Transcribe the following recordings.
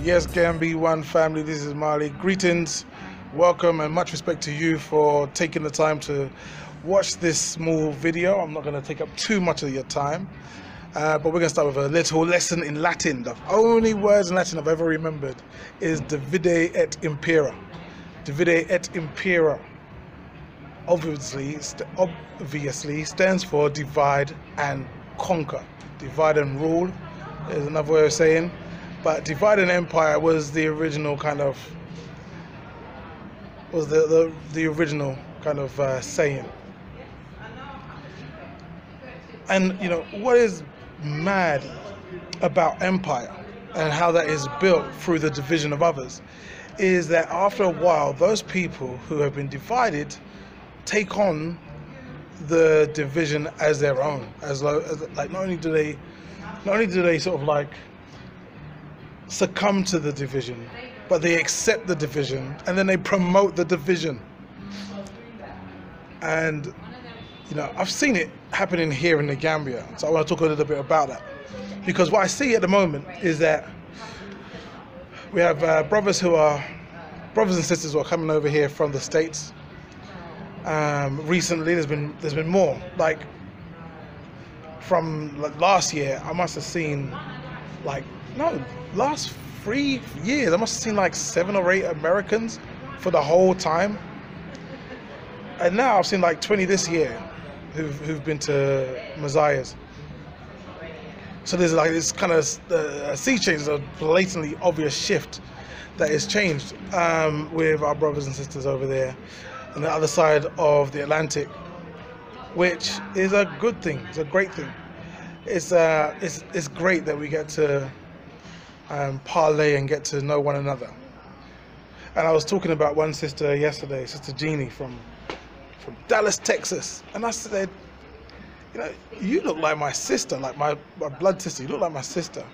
Yes, Gambi One family, this is Marley. Greetings, welcome, and much respect to you for taking the time to watch this small video. I'm not going to take up too much of your time, but we're going to start with a little lesson in Latin. The only words in Latin I've ever remembered is divide et impera. Divide et impera obviously stands for divide and conquer. Divide and rule is another way of saying. But divide and empire was the original kind of saying. And you know what is mad about empire and how that is built through the division of others is that after a while those people who have been divided take on the division as their own, like not only do they sort of like succumb to the division, but they accept the division and then they promote the division. And you know, I've seen it happening here in the Gambia, so I want to talk a little bit about that, because what I see at the moment is that we have brothers and sisters who are coming over here from the States. Recently there's been more, like from last year I must have seen last 3 years I must have seen like 7 or 8 Americans for the whole time, and now I've seen like 20 this year who've been to malimosiahs. So there's like this kind of sea change, a blatantly obvious shift that is changed with our brothers and sisters over there on the other side of the Atlantic, which is a good thing. It's a great thing. It's great that we get to parlay and get to know one another. And I was talking about one sister yesterday, Sister Jeannie from Dallas, Texas, and I said, you know, you look like my sister, like my blood sister. You look like my sister.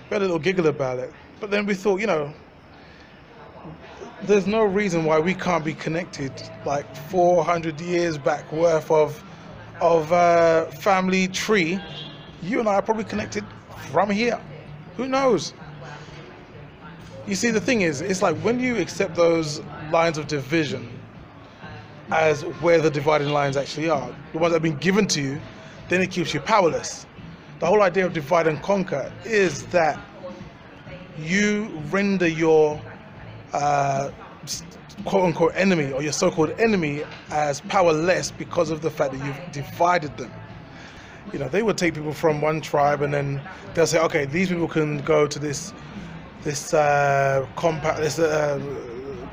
We had a little giggle about it, but then we thought, you know, there's no reason why we can't be connected like 400 years back worth of family tree. You and I are probably connected from here. Who knows? You see, the thing is, it's like when you accept those lines of division as where the dividing lines actually are, the ones that have been given to you, then it keeps you powerless. The whole idea of divide and conquer is that you render your quote-unquote enemy, or your so-called enemy, as powerless because of the fact that you've divided them. You know, they would take people from one tribe and then they'll say, okay, these people can go to this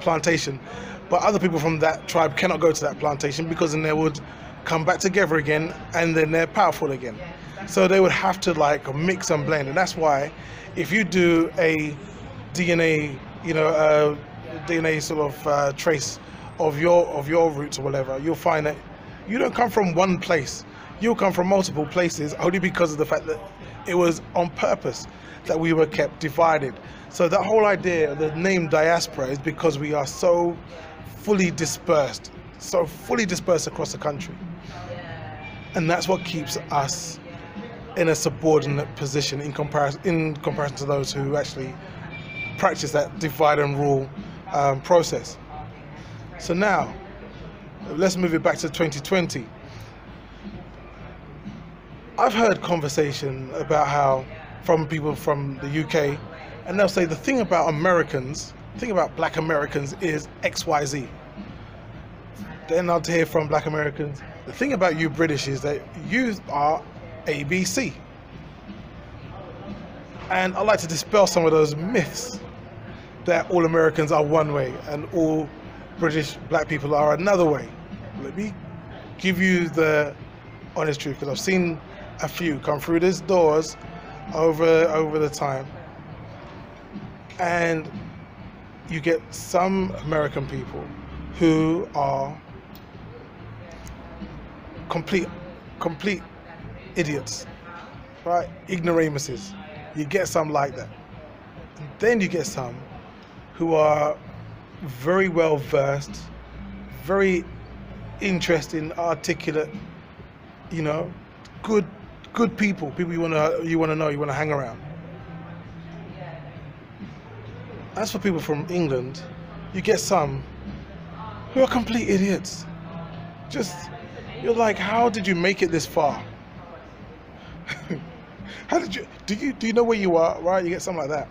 plantation, but other people from that tribe cannot go to that plantation, because then they would come back together again and then they're powerful again. So they would have to like mix and blend. And that's why if you do a DNA, you know, DNA sort of trace of your roots or whatever, you'll find that you don't come from one place. You'll come from multiple places, only because of the fact that it was on purpose that we were kept divided. So that whole idea, the name diaspora, is because we are so fully dispersed across the country. And that's what keeps us in a subordinate position in comparison to those who actually practice that divide and rule process. So now, let's move it back to 2020. I've heard conversation about how, from people from the UK, and they'll say the thing about Americans, the thing about black Americans is XYZ. Then I'll hear from black Americans, the thing about you British is that you are ABC. And I like to dispel some of those myths that all Americans are one way and all British black people are another way. Let me give you the honest truth, because I've seen a few come through these doors over the time, and you get some American people who are complete idiots, right? Ignoramuses. You get some like that. And then you get some who are very well versed, very interesting, articulate, you know, good people you want to know, you want to hang around. as for people from England, you get some who are complete idiots. Just, you're like, how did you make it this far? How did you, do you know where you are, right? You get something like that.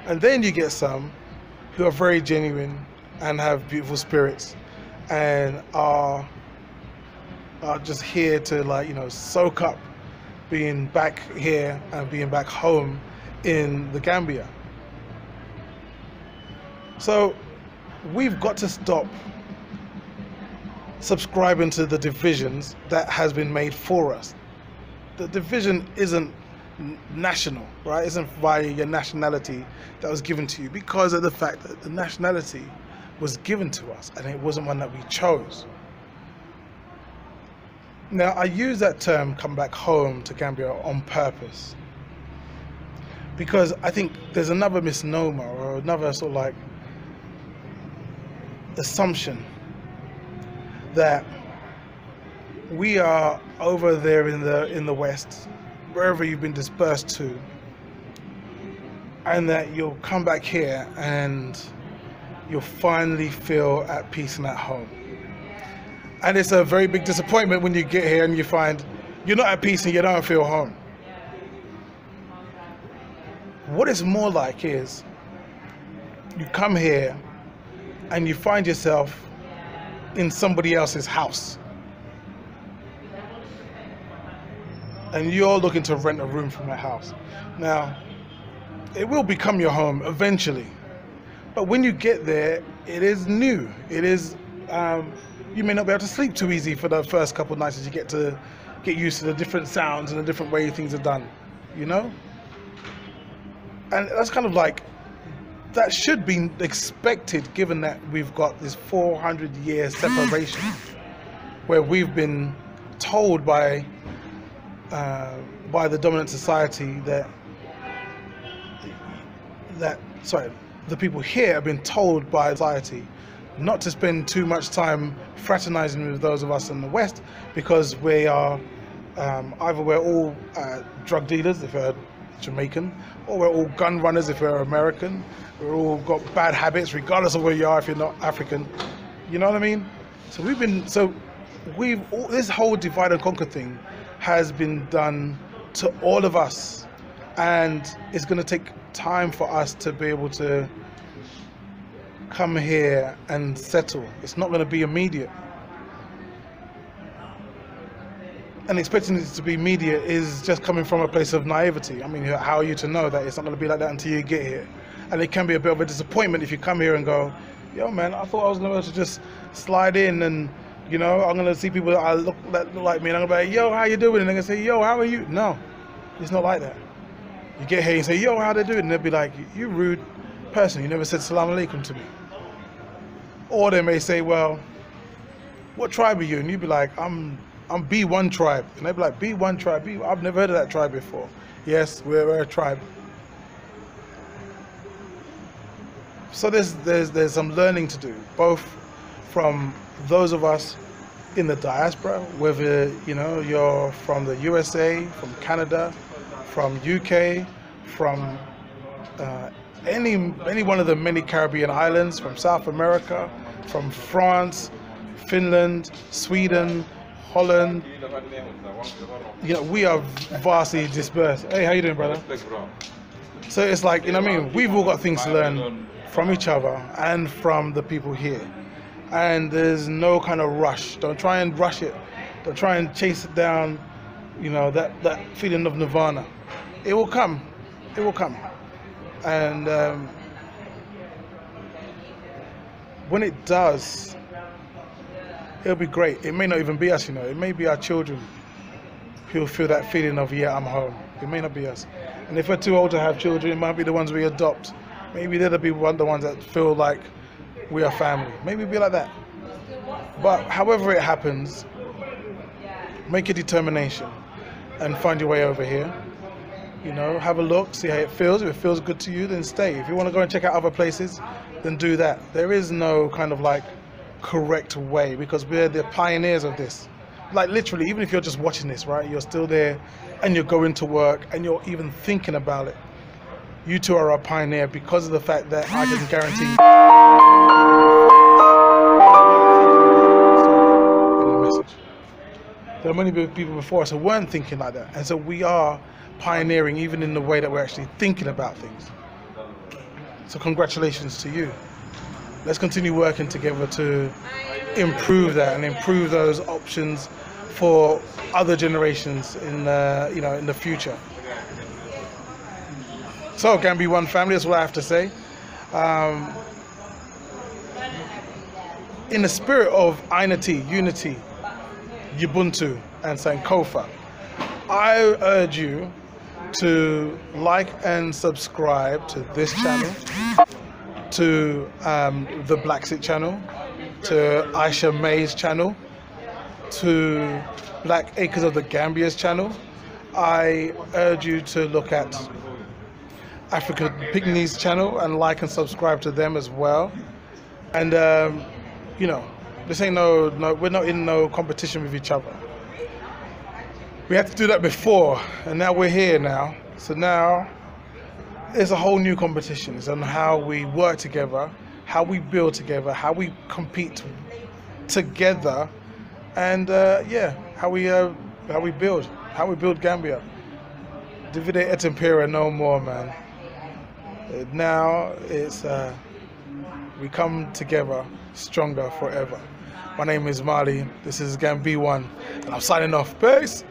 And then you get some who are very genuine and have beautiful spirits and are just here to, like, you know, soak up being back here and being back home in the Gambia. So we've got to stop subscribing to the divisions that has been made for us. The division isn't national, right? Isn't via your nationality that was given to you, because of the fact that the nationality was given to us and it wasn't one that we chose. Now, I use that term, come back home to Gambia, on purpose, because I think there's another misnomer or another sort of like assumption that we are over there in the West, wherever you've been dispersed to, and that you'll come back here and you'll finally feel at peace and at home. And it's a very big disappointment when you get here and you find you're not at peace and you don't feel home. What it's more like is you come here and you find yourself in somebody else's house, and you're looking to rent a room from that house. Now, it will become your home eventually, but when you get there, it is new. It is, you may not be able to sleep too easy for the first couple of nights as you get used to the different sounds and the different way things are done, you know? And that's kind of like, that should be expected, given that we've got this 400-year separation where we've been told by the dominant society that the people here have been told by society not to spend too much time fraternizing with those of us in the West, because we are either we're all drug dealers if we're Jamaican, or we're all gun runners if we're American. We're all got bad habits regardless of where you are if you're not African. You know what I mean? So this whole divide and conquer thing has been done to all of us, and it's going to take time for us to be able to come here and settle. It's not going to be immediate. And expecting it to be immediate is just coming from a place of naivety. I mean, how are you to know that it's not going to be like that until you get here? And it can be a bit of a disappointment if you come here and go, yo man, I thought I was going to be able to just slide in and, you know, I'm going to see people that look like me and I'm going to be like, yo, how you doing? And they're going to say, yo, how are you? No, it's not like that. You get here and say, yo, how they doing? And they'll be like, you rude person, you never said salam alaikum to me. Or they may say, well, what tribe are you? And you'd be like, I'm B1 tribe. And they'd be like, B1 tribe? I've never heard of that tribe before. Yes, we're a tribe. So there's some learning to do, both from those of us in the diaspora, whether, you know, you're from the USA, from Canada, from UK, from any one of the many Caribbean islands, from South America, from France, Finland, Sweden, Holland. You know, we are vastly dispersed. Hey, how you doing, brother? So it's like, you know what I mean? We've all got things to learn from each other and from the people here. And there's no kind of rush. Don't try and rush it. Don't try and chase it down, you know, that feeling of nirvana. It will come. It will come. And when it does, it'll be great. It may not even be us, you know. It may be our children who'll feel that feeling of, yeah, I'm home. It may not be us. And if we're too old to have children, it might be the ones we adopt. Maybe they're the ones that feel like we are family. Maybe it'll be like that. But however it happens, make a determination and find your way over here. You know, have a look, see how it feels. If it feels good to you, then stay. If you want to go and check out other places, then do that. There is no kind of like correct way, because we're the pioneers of this. Like literally, even if you're just watching this, right, you're still there and you're going to work and you're even thinking about it. You two are a pioneer because of the fact that I can guarantee there are many people before us who weren't thinking like that, and so we are pioneering even in the way that we're actually thinking about things. So congratulations to you. Let's continue working together to improve that and improve those options for other generations in in the future. So Gambia One family, that's what I have to say. In the spirit of unity, Ubuntu and Sankofa, I urge you to like and subscribe to this channel, to the Black Sit channel, to Aisha May's channel, to Black Acres of the Gambia's channel. I urge you to look at Africa Pygmies channel and like and subscribe to them as well. And this ain't we're not in no competition with each other. We had to do that before, and now we're here now. So now there's a whole new competition. It's on how we work together, how we build together, how we compete together, and how we build Gambia. Divide et impera no more, man. Now it's we come together stronger forever. My name is Mali. This is Gambia One, and I'm signing off. Peace.